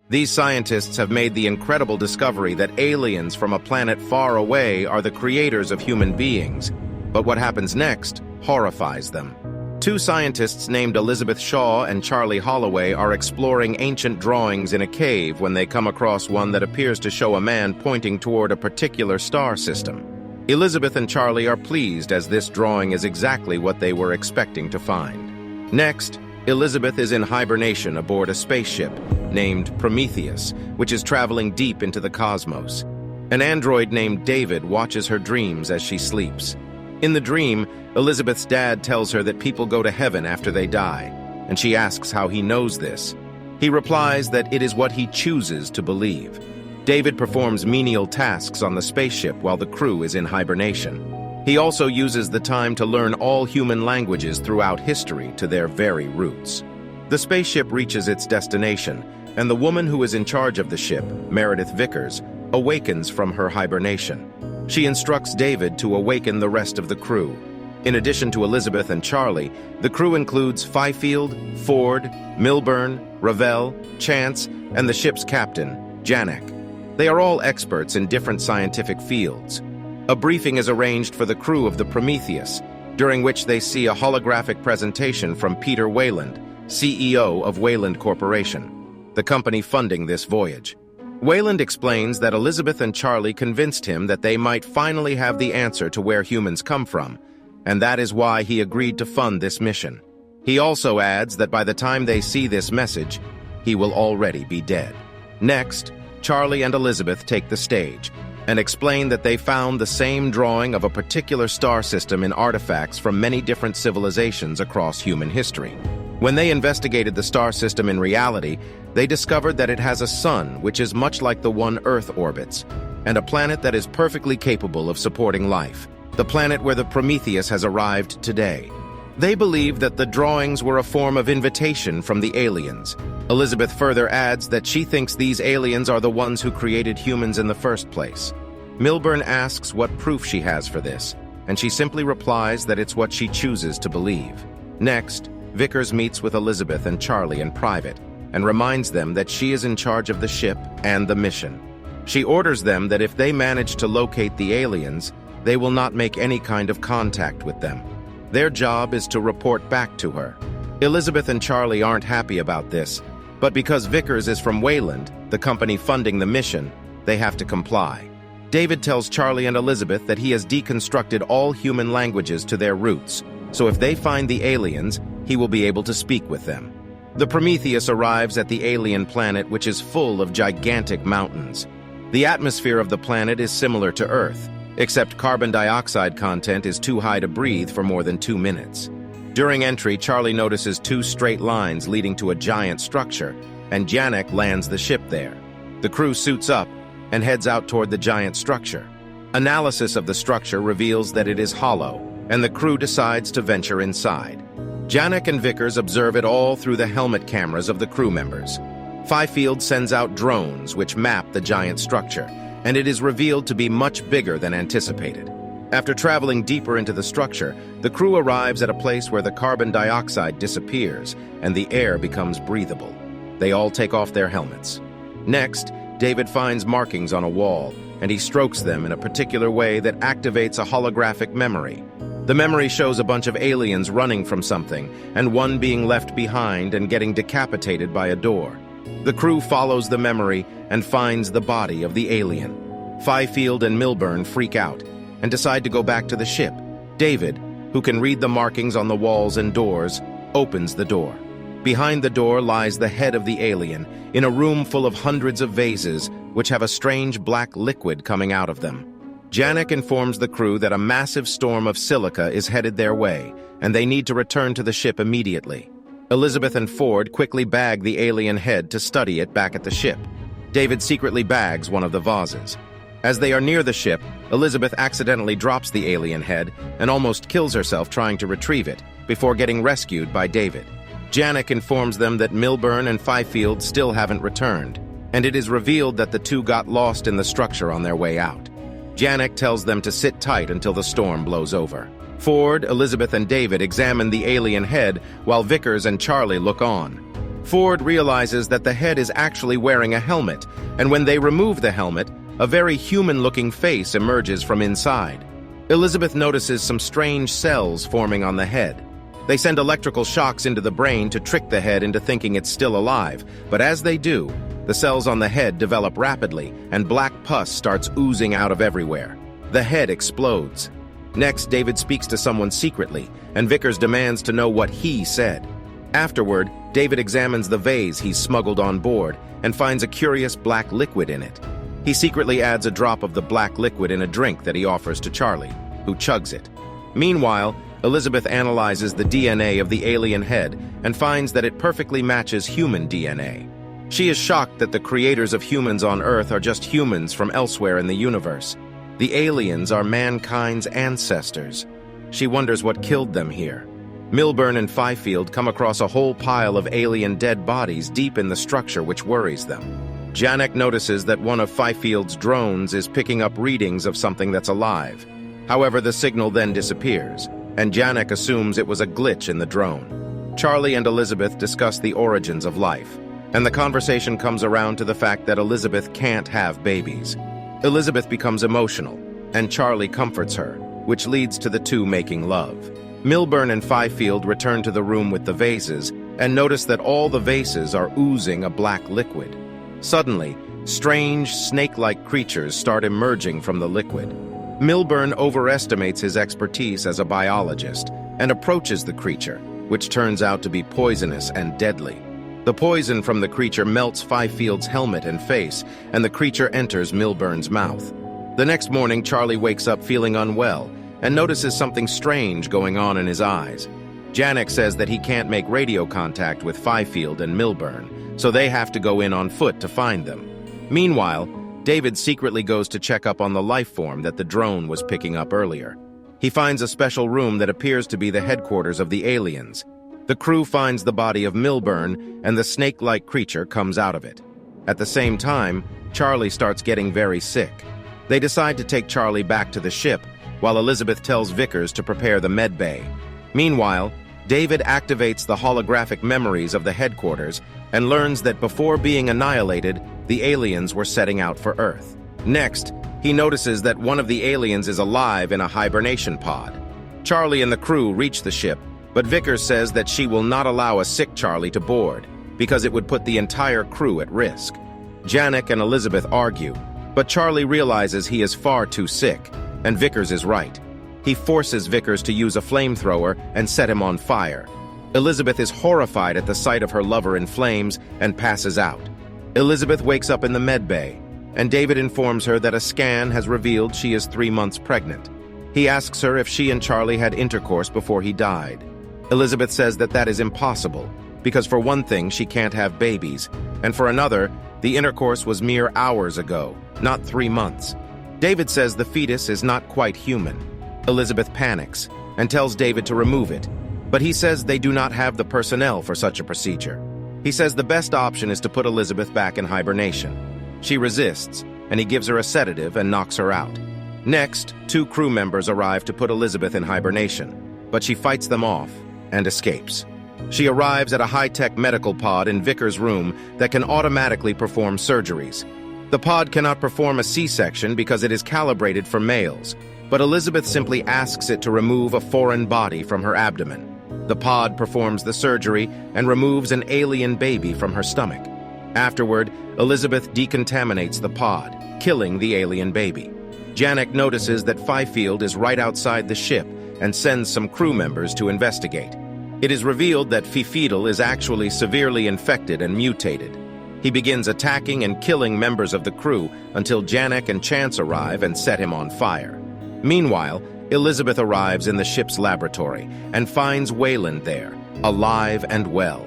These scientists have made the incredible discovery that aliens from a planet far away are the creators of human beings. But what happens next horrifies them. Two scientists named Elizabeth Shaw and Charlie Holloway are exploring ancient drawings in a cave when they come across one that appears to show a man pointing toward a particular star system. Elizabeth and Charlie are pleased as this drawing is exactly what they were expecting to find. Next, Elizabeth is in hibernation aboard a spaceship named Prometheus, which is traveling deep into the cosmos. An android named David watches her dreams as she sleeps. In the dream, Elizabeth's dad tells her that people go to heaven after they die, and she asks how he knows this. He replies that it is what he chooses to believe. David performs menial tasks on the spaceship while the crew is in hibernation. He also uses the time to learn all human languages throughout history to their very roots. The spaceship reaches its destination, and the woman who is in charge of the ship, Meredith Vickers, awakens from her hibernation. She instructs David to awaken the rest of the crew. In addition to Elizabeth and Charlie, the crew includes Fifield, Ford, Milburn, Ravel, Chance, and the ship's captain, Janek. They are all experts in different scientific fields. A briefing is arranged for the crew of the Prometheus, during which they see a holographic presentation from Peter Wayland, CEO of Wayland Corporation, the company funding this voyage. Wayland explains that Elizabeth and Charlie convinced him that they might finally have the answer to where humans come from, and that is why he agreed to fund this mission. He also adds that by the time they see this message, he will already be dead. Next, Charlie and Elizabeth take the stage and explain that they found the same drawing of a particular star system in artifacts from many different civilizations across human history. When they investigated the star system in reality, they discovered that it has a sun which is much like the one Earth orbits, and a planet that is perfectly capable of supporting life, the planet where the Prometheus has arrived today. They believe that the drawings were a form of invitation from the aliens. Elizabeth further adds that she thinks these aliens are the ones who created humans in the first place. Milburn asks what proof she has for this, and she simply replies that it's what she chooses to believe. Next, Vickers meets with Elizabeth and Charlie in private and reminds them that she is in charge of the ship and the mission. She orders them that if they manage to locate the aliens, they will not make any kind of contact with them. Their job is to report back to her. Elizabeth and Charlie aren't happy about this, but because Vickers is from Wayland, the company funding the mission, they have to comply. David tells Charlie and Elizabeth that he has deconstructed all human languages to their roots, so if they find the aliens, he will be able to speak with them. The Prometheus arrives at the alien planet, which is full of gigantic mountains. The atmosphere of the planet is similar to Earth, except carbon dioxide content is too high to breathe for more than 2 minutes. During entry, Charlie notices 2 straight lines leading to a giant structure, and Janek lands the ship there. The crew suits up and heads out toward the giant structure. Analysis of the structure reveals that it is hollow, and the crew decides to venture inside. Janek and Vickers observe it all through the helmet cameras of the crew members. Fifield sends out drones which map the giant structure, and it is revealed to be much bigger than anticipated. After traveling deeper into the structure, the crew arrives at a place where the carbon dioxide disappears and the air becomes breathable. They all take off their helmets. Next, David finds markings on a wall, and he strokes them in a particular way that activates a holographic memory. The memory shows a bunch of aliens running from something, and one being left behind and getting decapitated by a door. The crew follows the memory and finds the body of the alien. Fifield and Milburn freak out and decide to go back to the ship. David, who can read the markings on the walls and doors, opens the door. Behind the door lies the head of the alien, in a room full of hundreds of vases, which have a strange black liquid coming out of them. Janek informs the crew that a massive storm of silica is headed their way, and they need to return to the ship immediately. Elizabeth and Ford quickly bag the alien head to study it back at the ship. David secretly bags one of the vases. As they are near the ship, Elizabeth accidentally drops the alien head and almost kills herself trying to retrieve it, before getting rescued by David. Janek informs them that Milburn and Fifield still haven't returned, and it is revealed that the two got lost in the structure on their way out. Janek tells them to sit tight until the storm blows over. Ford, Elizabeth, and David examine the alien head while Vickers and Charlie look on. Ford realizes that the head is actually wearing a helmet, and when they remove the helmet, a very human-looking face emerges from inside. Elizabeth notices some strange cells forming on the head. They send electrical shocks into the brain to trick the head into thinking it's still alive, but as they do, the cells on the head develop rapidly, and black pus starts oozing out of everywhere. The head explodes. Next, David speaks to someone secretly, and Vickers demands to know what he said. Afterward, David examines the vase he's smuggled on board and finds a curious black liquid in it. He secretly adds a drop of the black liquid in a drink that he offers to Charlie, who chugs it. Meanwhile, Elizabeth analyzes the DNA of the alien head and finds that it perfectly matches human DNA. She is shocked that the creators of humans on Earth are just humans from elsewhere in the universe. The aliens are mankind's ancestors. She wonders what killed them here. Milburn and Fifield come across a whole pile of alien dead bodies deep in the structure, which worries them. Janek notices that one of Fifield's drones is picking up readings of something that's alive. However, the signal then disappears, and Janek assumes it was a glitch in the drone. Charlie and Elizabeth discuss the origins of life, and the conversation comes around to the fact that Elizabeth can't have babies. Elizabeth becomes emotional, and Charlie comforts her, which leads to the two making love. Milburn and Fifield return to the room with the vases and notice that all the vases are oozing a black liquid. Suddenly, strange, snake-like creatures start emerging from the liquid. Milburn overestimates his expertise as a biologist and approaches the creature, which turns out to be poisonous and deadly. The poison from the creature melts Fifield's helmet and face, and the creature enters Milburn's mouth. The next morning, Charlie wakes up feeling unwell and notices something strange going on in his eyes. Janek says that he can't make radio contact with Fifield and Milburn, so they have to go in on foot to find them. Meanwhile, David secretly goes to check up on the life form that the drone was picking up earlier. He finds a special room that appears to be the headquarters of the aliens. The crew finds the body of Milburn, and the snake-like creature comes out of it. At the same time, Charlie starts getting very sick. They decide to take Charlie back to the ship, while Elizabeth tells Vickers to prepare the med bay. Meanwhile, David activates the holographic memories of the headquarters and learns that before being annihilated, the aliens were setting out for Earth. Next, he notices that one of the aliens is alive in a hibernation pod. Charlie and the crew reach the ship, but Vickers says that she will not allow a sick Charlie to board, because it would put the entire crew at risk. Janek and Elizabeth argue, but Charlie realizes he is far too sick, and Vickers is right. He forces Vickers to use a flamethrower and set him on fire. Elizabeth is horrified at the sight of her lover in flames and passes out. Elizabeth wakes up in the med bay, and David informs her that a scan has revealed she is 3 months pregnant. He asks her if she and Charlie had intercourse before he died. Elizabeth says that that is impossible, because for one thing, she can't have babies, and for another, the intercourse was mere hours ago, not 3 months. David says the fetus is not quite human. Elizabeth panics and tells David to remove it, but he says they do not have the personnel for such a procedure. He says the best option is to put Elizabeth back in hibernation. She resists, and he gives her a sedative and knocks her out. Next, 2 crew members arrive to put Elizabeth in hibernation, but she fights them off and escapes. She arrives at a high-tech medical pod in Vickers' room that can automatically perform surgeries. The pod cannot perform a C-section because it is calibrated for males, but Elizabeth simply asks it to remove a foreign body from her abdomen. The pod performs the surgery and removes an alien baby from her stomach. Afterward, Elizabeth decontaminates the pod, killing the alien baby. Janek notices that Fifield is right outside the ship and sends some crew members to investigate. It is revealed that Fifiedel is actually severely infected and mutated. He begins attacking and killing members of the crew until Janek and Chance arrive and set him on fire. Meanwhile, Elizabeth arrives in the ship's laboratory and finds Wayland there, alive and well.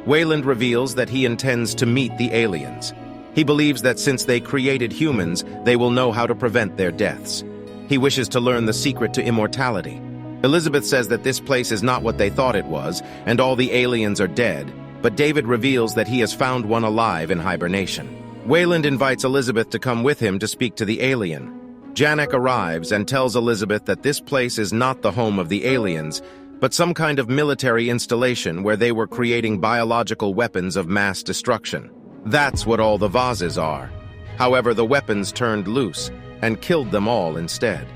Wayland reveals that he intends to meet the aliens. He believes that since they created humans, they will know how to prevent their deaths. He wishes to learn the secret to immortality. Elizabeth says that this place is not what they thought it was, and all the aliens are dead, but David reveals that he has found one alive in hibernation. Wayland invites Elizabeth to come with him to speak to the alien. Janek arrives and tells Elizabeth that this place is not the home of the aliens, but some kind of military installation where they were creating biological weapons of mass destruction. That's what all the vases are. However, the weapons turned loose and killed them all instead.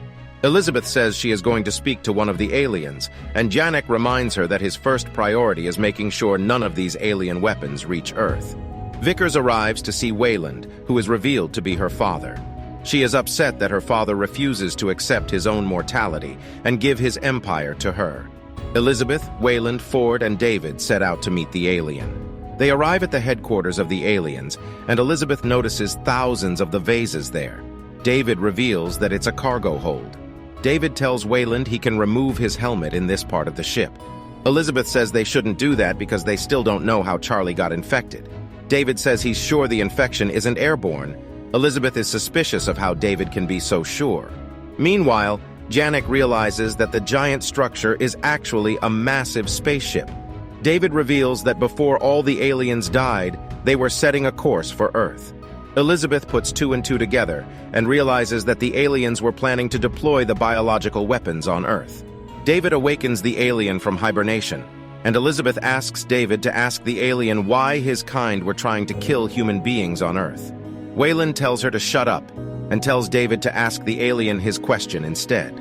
Elizabeth says she is going to speak to one of the aliens, and Janek reminds her that his first priority is making sure none of these alien weapons reach Earth. Vickers arrives to see Wayland, who is revealed to be her father. She is upset that her father refuses to accept his own mortality and give his empire to her. Elizabeth, Wayland, Ford, and David set out to meet the alien. They arrive at the headquarters of the aliens, and Elizabeth notices thousands of the vases there. David reveals that it's a cargo hold. David tells Wayland he can remove his helmet in this part of the ship. Elizabeth says they shouldn't do that because they still don't know how Charlie got infected. David says he's sure the infection isn't airborne. Elizabeth is suspicious of how David can be so sure. Meanwhile, Janek realizes that the giant structure is actually a massive spaceship. David reveals that before all the aliens died, they were setting a course for Earth. Elizabeth puts two and two together and realizes that the aliens were planning to deploy the biological weapons on Earth. David awakens the alien from hibernation, and Elizabeth asks David to ask the alien why his kind were trying to kill human beings on Earth. Wayland tells her to shut up and tells David to ask the alien his question instead.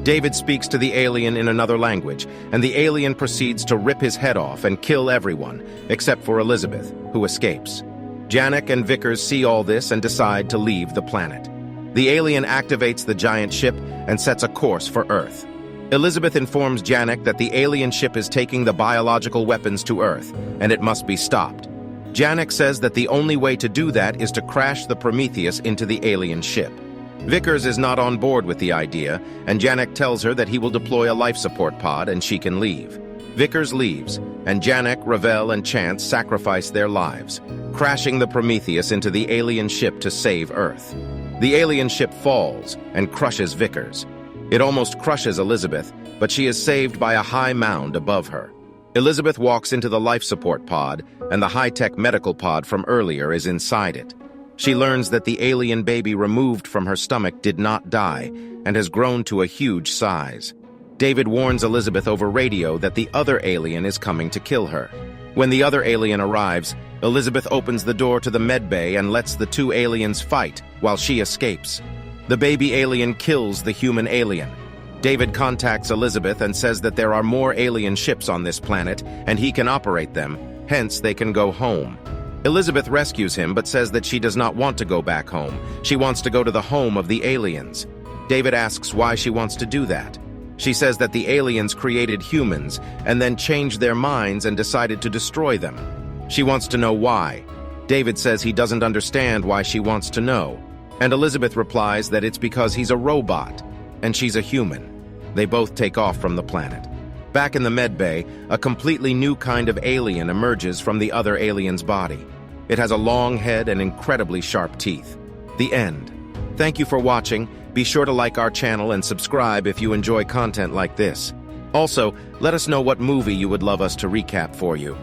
David speaks to the alien in another language, and the alien proceeds to rip his head off and kill everyone, except for Elizabeth, who escapes. Janek and Vickers see all this and decide to leave the planet. The alien activates the giant ship and sets a course for Earth. Elizabeth informs Janek that the alien ship is taking the biological weapons to Earth, and it must be stopped. Janek says that the only way to do that is to crash the Prometheus into the alien ship. Vickers is not on board with the idea, and Janek tells her that he will deploy a life support pod and she can leave. Vickers leaves, and Janek, Ravel, and Chance sacrifice their lives, crashing the Prometheus into the alien ship to save Earth. The alien ship falls and crushes Vickers. It almost crushes Elizabeth, but she is saved by a high mound above her. Elizabeth walks into the life support pod, and the high-tech medical pod from earlier is inside it. She learns that the alien baby removed from her stomach did not die and has grown to a huge size. David warns Elizabeth over radio that the other alien is coming to kill her. When the other alien arrives, Elizabeth opens the door to the medbay and lets the two aliens fight while she escapes. The baby alien kills the human alien. David contacts Elizabeth and says that there are more alien ships on this planet and he can operate them, hence they can go home. Elizabeth rescues him but says that she does not want to go back home. She wants to go to the home of the aliens. David asks why she wants to do that. She says that the aliens created humans and then changed their minds and decided to destroy them. She wants to know why. David says he doesn't understand why she wants to know. And Elizabeth replies that it's because he's a robot and she's a human. They both take off from the planet. Back in the medbay, a completely new kind of alien emerges from the other alien's body. It has a long head and incredibly sharp teeth. The end. Thank you for watching. Be sure to like our channel and subscribe if you enjoy content like this. Also, let us know what movie you would love us to recap for you.